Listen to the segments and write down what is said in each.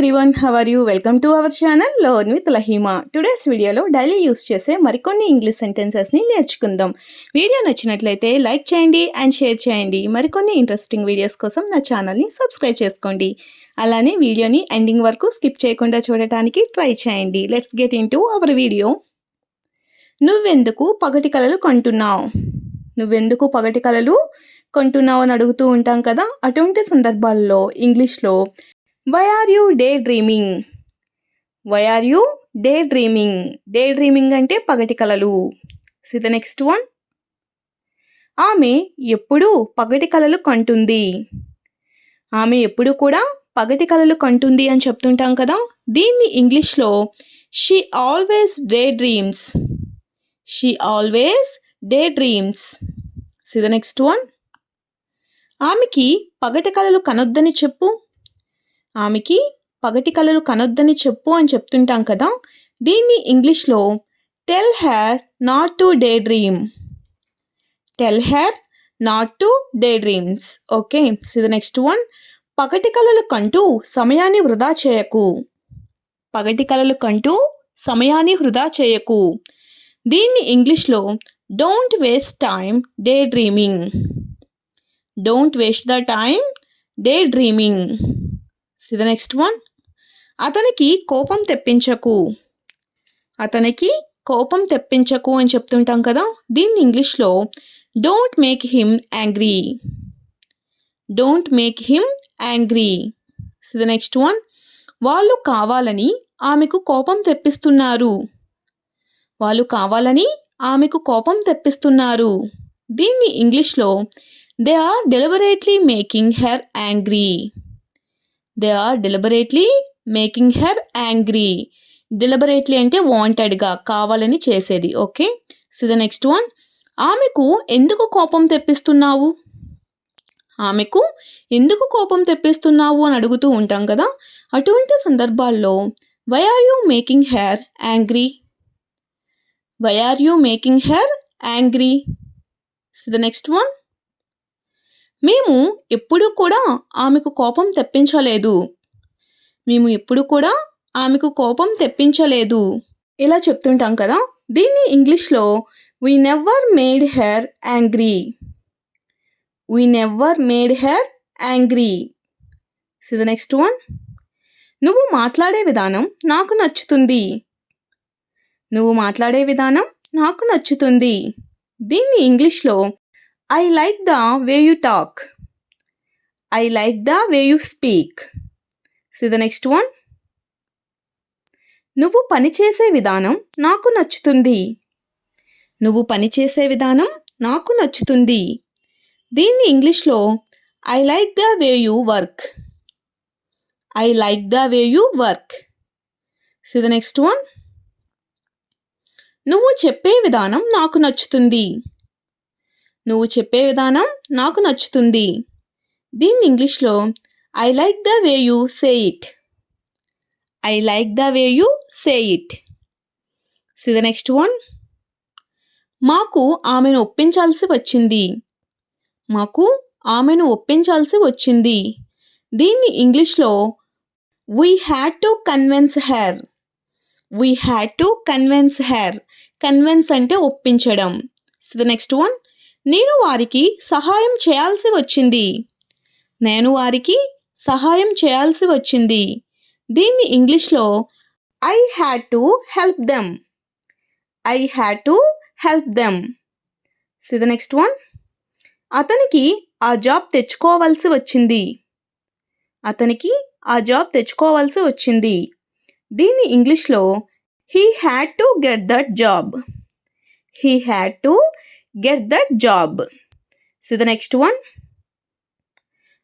everyone, how are you? Welcome to our channel Learn with Lahima. Today's వీడియోలో daily use చేసే మరికొన్ని English సెంటెన్సెస్ని నేర్చుకుందాం. Video నచ్చినట్లయితే like చేయండి అండ్ షేర్ చేయండి. మరికొన్ని ఇంట్రెస్టింగ్ వీడియోస్ కోసం నా ఛానల్ని సబ్స్క్రైబ్ చేసుకోండి. అలానే వీడియోని ఎండింగ్ వరకు స్కిప్ చేయకుండా చూడటానికి ట్రై చేయండి. Let's get into hour video. నువ్వెందుకు పగటి కలలు కొంటున్నావు? నువ్వెందుకు పగటి కలలు కొంటున్నావు అని అడుగుతూ ఉంటాం కదా. అటువంటి సందర్భాల్లో ఇంగ్లీష్లో why are you day dreaming? Why are you day dreaming? Day dreaming అంటే పగటి కలలు. See the next one. ఆమె ఎప్పుడూ పగటి కలలు కంటుంది. ఆమె ఎప్పుడు కూడా పగటి కలలు కంటుంది అని చెప్తుంటాం కదా. దీన్ని ఇంగ్లీష్లో she always day dreams. She always day dreams. C the next one. ఆమెకి పగటి కలలు కనొద్దని చెప్పు. ఆమెకి పగటి కలలు కనొద్దని చెప్పు అని చెప్తుంటాం కదా. దీన్ని ఇంగ్లీష్లో tell her not to day dream. Tell her not to day dreams. Okay, see the next one. పగటి కలలు కంటూ సమయాన్ని వృధా చేయకు. పగటి కలలు కంటూ సమయాన్ని వృధా చేయకు. దీన్ని ఇంగ్లీష్లో don't waste time day dreaming. Don't waste the time day dreaming. C the next one. అతనికి కోపం తెప్పించకు. అతనికి కోపం తెప్పించకు అని చెప్తుంటాం కదా. దీన్ని ఇంగ్లీష్లో don't make him angry. Don't make him angry. See the next one. వాళ్ళు కావాలని ఆమెకు కోపం తెప్పిస్తున్నారు. వాళ్ళు కావాలని ఆమెకు కోపం తెప్పిస్తున్నారు. దీన్ని ఇంగ్లీష్లో they are deliberately making her angry. They are deliberately making her angry. Deliberately అంటే వాంటెడ్గా, కావాలని చేసేది. Okay, see the next one. ఆమెకు ఎందుకు కోపం తెప్పిస్తున్నావు? ఆమెకు ఎందుకు కోపం తెప్పిస్తున్నావు అని అడుగుతూ ఉంటాం కదా. అటువంటి సందర్భాల్లో why are you making her angry? Why are you making her angry? See the next one. మేము ఎప్పుడూ కూడా ఆమెకు కోపం తెప్పించలేదు. మేము ఎప్పుడు కూడా ఆమెకు కోపం తెప్పించలేదు ఇలా చెప్తుంటాం కదా. దీన్ని ఇంగ్లీష్లో we never made her angry. We never made her angry. See the next one. నువ్వు మాట్లాడే విధానం నాకు నచ్చుతుంది. నువ్వు మాట్లాడే విధానం నాకు నచ్చుతుంది. దీన్ని ఇంగ్లీష్లో I like the way you talk. I like the way you speak. C the next one. నువ్వు పనిచేసే విధానం నాకు నచ్చుతుంది. నువ్వు పనిచేసే విధానం నాకు నచ్చుతుంది. దీన్ని ఇంగ్లీష్లో I like the way you work. I like the way you work. C the next one. నువ్వు చెప్పే విధానం నాకు నచ్చుతుంది. నువ్వు చెప్పే విధానం నాకు నచ్చుతుంది. దీన్ని ఇంగ్లీష్లో I like the way you say it. I like the way you say it. C the next one. మాకు ఆమెను ఒప్పించాల్సి వచ్చింది. మాకు ఆమెను ఒప్పించాల్సి వచ్చింది. దీన్ని ఇంగ్లీష్లో we had to convince her. We had to convince her. Convince అంటే ఒప్పించడం. See the next one. నేను వారికి సహాయం చేయాల్సి వచ్చింది. నేను వారికి సహాయం చేయాల్సి వచ్చింది. దీన్ని ఇంగ్లీష్లో I had to help them. I had to help them. C the next one. అతనికి ఆ జాబ్ తెచ్చుకోవాల్సి వచ్చింది. అతనికి ఆ జాబ్ తెచ్చుకోవాల్సి వచ్చింది. దీన్ని ఇంగ్లీష్లో he had to get that job. He had to get that job. C the next one.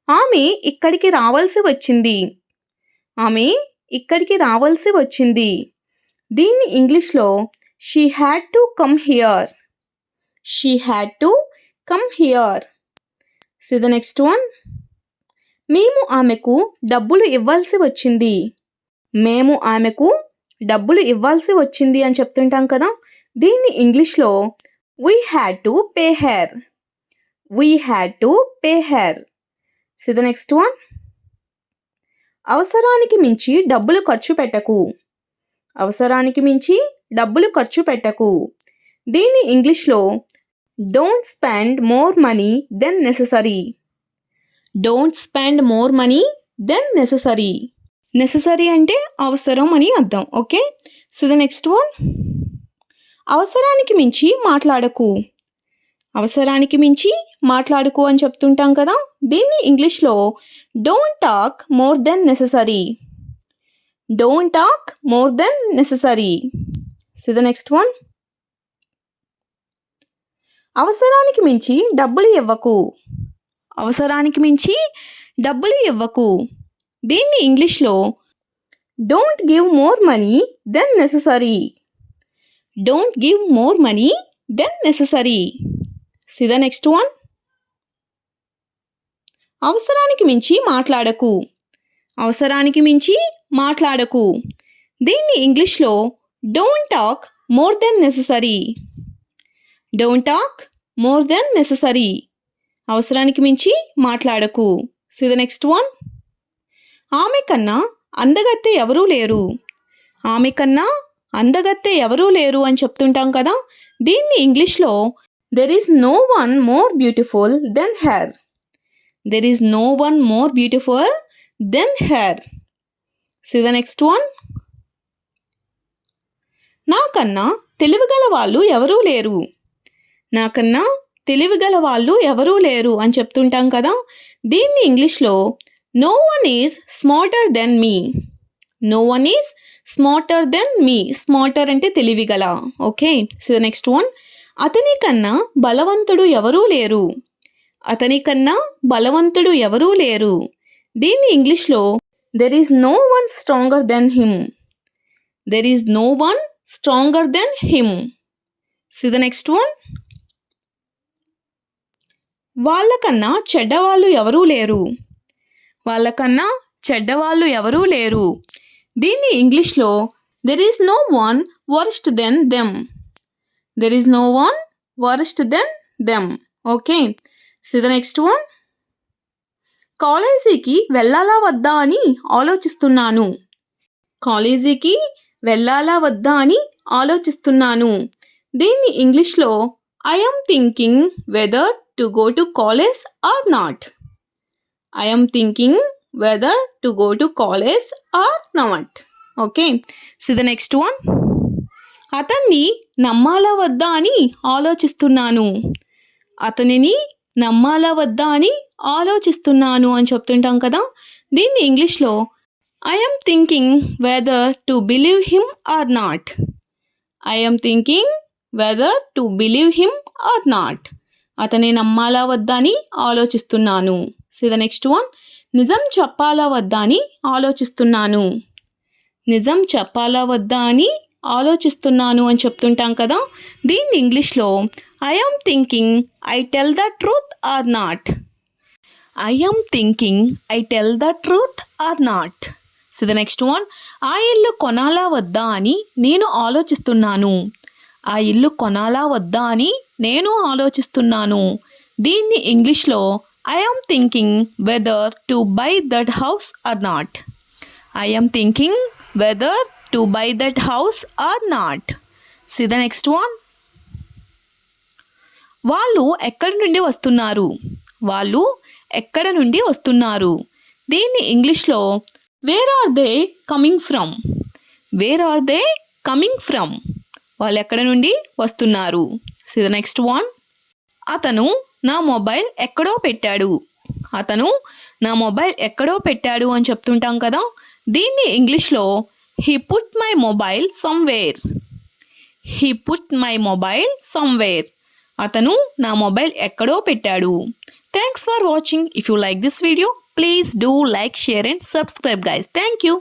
ఆమె ఇక్కడికి రావాల్సి వచ్చింది. ఆమె ఇక్కడికి రావాల్సి వచ్చింది. దీన్ని ఇంగ్లీష్లో she had to come here. She had to come here. C the next one. మేము ఆమెకు డబ్బులు ఇవ్వాల్సి వచ్చింది. మేము ఆమెకు డబ్బులు ఇవ్వాల్సి వచ్చింది అని చెప్తుంటాం కదా. దీన్ని ఇంగ్లీష్లో we had to pay her. We had to pay her. See the next one. అవసరానికి మించి డబ్బులు ఖర్చు పెట్టకు. అవసరానికి మించి డబ్బులు ఖర్చు పెట్టకు. దీన్ని ఇంగ్లీష్లో don't spend more money than necessary. Don't spend more money than necessary. Necessary అంటే అవసరం అని అర్థం. Okay, so the next one, అవసరానికి మించి మాట్లాడకు. అవసరానికి మించి మాట్లాడకు అని చెప్తుంటాం కదా, దీన్ని ఇంగ్లీష్లో don't talk more than necessary. Don't talk more than necessary. So the next one, అవసరానికి మించి డబ్బులు ఇవ్వకు. అవసరానికి మించి డబ్బులు ఇవ్వకు. దీన్ని ఇంగ్లీష్లో don't give more money than necessary. Don't give more money than necessary. See the next one, అవసరానికి మించి మాట్లాడకు. అవసరానికి మించి మాట్లాడకు. దీన్ని ఇంగ్లీష్లో don't talk more than necessary. Don't talk more than necessary. అవసరానికి మించి మాట్లాడకు. See the next one, ఆమె కన్నా అందగత్తె ఎవరూ లేరు. ఆమె కన్నా అందగత్తె ఎవరూ లేరు అని చెప్తుంటాం కదా, దీన్ని ఇంగ్లీష్లో there is no one more beautiful than her. There is no one more beautiful than her. See the next one, నాకన్నా తెలివిగల వాళ్ళు ఎవరూ లేరు. నాకన్నా తెలివిగల వాళ్ళు ఎవరూ లేరు అని చెప్తుంటాం కదా, దీన్ని ఇంగ్లీష్లో no one is smarter than me. No one is smarter than me. Smarter అంటే తెలివిగల. Okay, so the next one, అతని కన్నా బలవంతుడు ఎవరూ లేరు. అతని కన్నా బలవంతుడు ఎవరూ లేరు. దీన్ని ఇంగ్లీష్లో there is no one stronger than him. There is no one stronger than him. See the next one, వాళ్ళకన్నా చెడ్డవాళ్ళు ఎవరూ లేరు. వాళ్ళకన్నా చెడ్డవాళ్ళు ఎవరూ లేరు. దీన్ని ఇంగ్లీష్లో there is no one worst than them. There is no one worst than them. Okay, so the next one, కాలేజీకి వెళ్ళాలా వద్దా అని ఆలోచిస్తున్నాను. కాలేజీకి వెళ్ళాలా వద్దా అని ఆలోచిస్తున్నాను. దీన్ని ఇంగ్లీష్లో I am thinking whether to go to college are not. I am thinking whether to go to college are not. Okay, so the next one, అతన్ని నమ్మాలా వద్దా అని ఆలోచిస్తున్నాను. అతనిని నమ్మాలా వద్దా అని ఆలోచిస్తున్నాను అని చెప్తుంటాం కదా, దీన్ని ఇంగ్లీష్లో I am thinking whether to believe him or not. I am thinking whether to believe him or not. అతని నమ్మాలా వద్దా అని ఆలోచిస్తున్నాను. సీ ద నెక్స్ట్ వన్, నిజం చెప్పాలా వద్దా అని ఆలోచిస్తున్నాను. నిజం చెప్పాలా వద్దా అని ఆలోచిస్తున్నాను అని చెప్తుంటాం కదా, దీన్ని ఇంగ్లీష్లో I am thinking I tell the truth or not. I am thinking I tell the truth or not. So the next one, ఆ ఇల్లు కొనాలా వద్దా అని నేను ఆలోచిస్తున్నాను. ఆ ఇల్లు కొనాలా వద్దా అని నేను ఆలోచిస్తున్నాను. దీన్ని ఇంగ్లీష్లో I am thinking whether to buy that house or not. I am thinking whether to buy that house or not. See the next one, వాళ్ళు ఎక్కడి నుండి వస్తున్నారు. వాళ్ళు ఎక్కడ నుండి వస్తున్నారు. దీన్ని ఇంగ్లీష్లో where are they coming from. Where are they coming from. వాళ్ళు ఎక్కడ నుండి వస్తున్నారు. సీ ద నెక్స్ట్ వన్, అతను నా మొబైల్ ఎక్కడో పెట్టాడు. అతను నా మొబైల్ ఎక్కడో పెట్టాడు అని చెప్తుంటాం కదా, దీన్ని ఇంగ్లీష్లో he put my mobile somewhere. He put my mobile somewhere. అతను నా మొబైల్ ఎక్కడో పెట్టాడు. Thanks for watching. If you like this video, please do like, share and subscribe guys. Thank you.